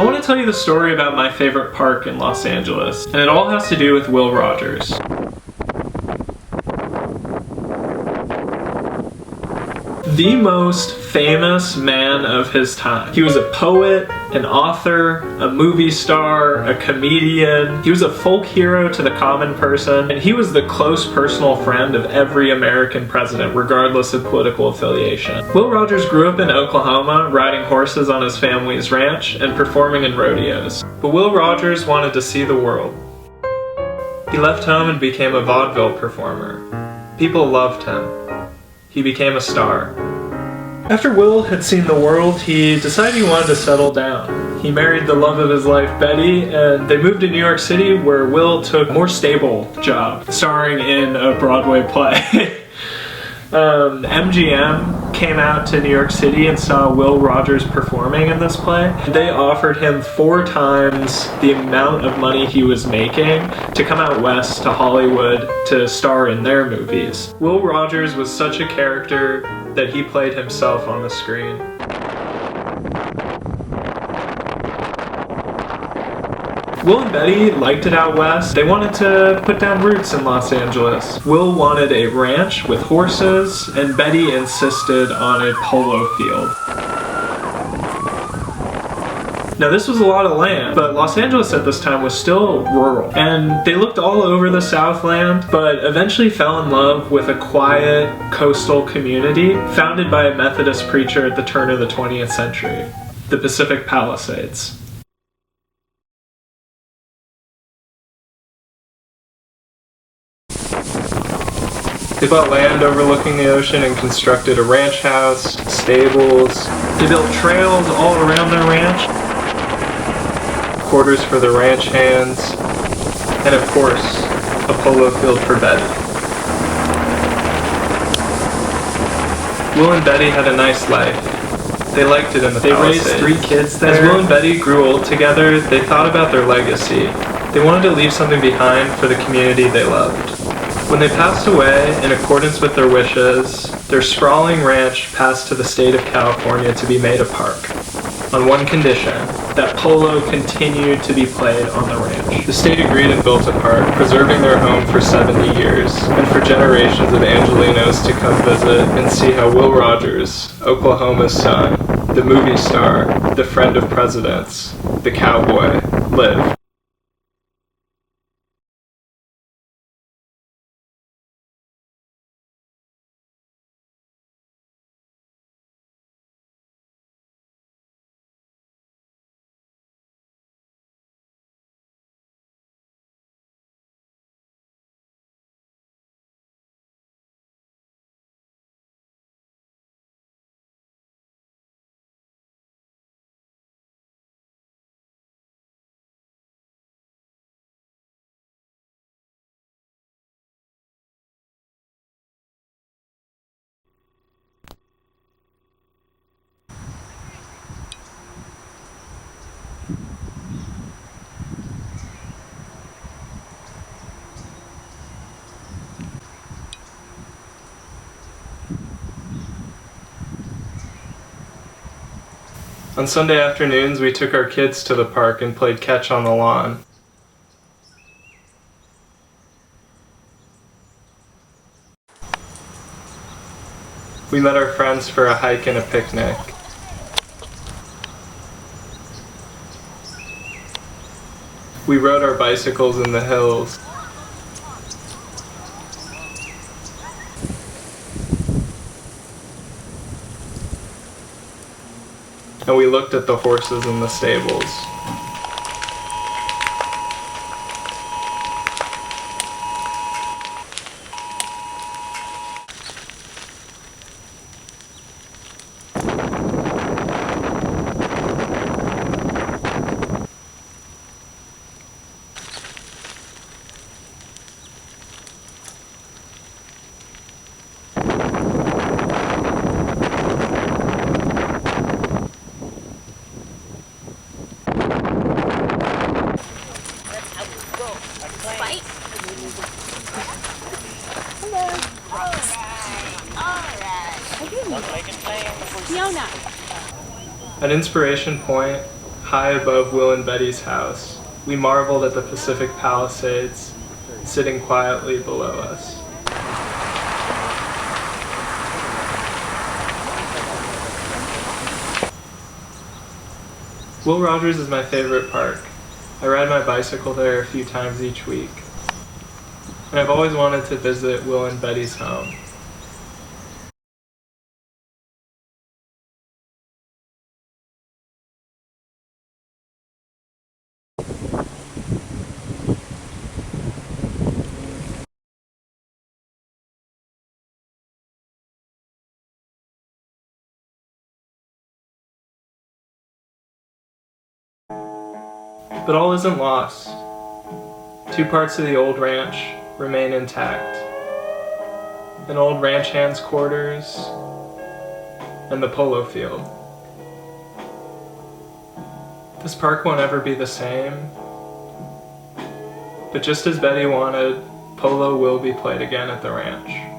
I want to tell you the story about my favorite park in Los Angeles, and it all has to do with Will Rogers. The most famous man of his time. He was a poet, an author, a movie star, a comedian. He was a folk hero to the common person, and he was the close personal friend of every American president, regardless of political affiliation. Will Rogers grew up in Oklahoma, riding horses on his family's ranch and performing in rodeos. But Will Rogers wanted to see the world. He left home and became a vaudeville performer. People loved him. He became a star. After Will had seen the world, he decided he wanted to settle down. He married the love of his life, Betty, and they moved to New York City, where Will took a more stable job, starring in a Broadway play. MGM came out to New York City and saw Will Rogers performing in this play. They offered him 4 times the amount of money he was making to come out west to Hollywood to star in their movies. Will Rogers was such a character that he played himself on the screen. Will and Betty liked it out west. They wanted to put down roots in Los Angeles. Will wanted a ranch with horses, and Betty insisted on a polo field. Now this was a lot of land, but Los Angeles at this time was still rural. And they looked all over the Southland, but eventually fell in love with a quiet coastal community founded by a Methodist preacher at the turn of the 20th century, the Pacific Palisades. They bought land overlooking the ocean and constructed a ranch house, stables. They built trails all around their ranch, quarters for the ranch hands, and of course, a polo field for Betty. Will and Betty had a nice life. They liked it in the Palisades. They raised 3 kids there. As Will and Betty grew old together, they thought about their legacy. They wanted to leave something behind for the community they loved. When they passed away, in accordance with their wishes, their sprawling ranch passed to the state of California to be made a park, on one condition, that polo continued to be played on the ranch. The state agreed and built a park, preserving their home for 70 years, and for generations of Angelinos to come visit and see how Will Rogers, Oklahoma's son, the movie star, the friend of presidents, the cowboy, lived. On Sunday afternoons, we took our kids to the park and played catch on the lawn. We met our friends for a hike and a picnic. We rode our bicycles in the hills. And we looked at the horses in the stables. At Inspiration Point, High above Will and Betty's house, we marveled at the Pacific Palisades sitting quietly below us. Will Rogers is my favorite park. I ride my bicycle there a few times each week. And I've always wanted to visit Will and Betty's home. But all isn't lost. Two parts of the old ranch remain intact. An old ranch hand's quarters and the polo field. This park won't ever be the same, but just as Betty wanted, polo will be played again at the ranch.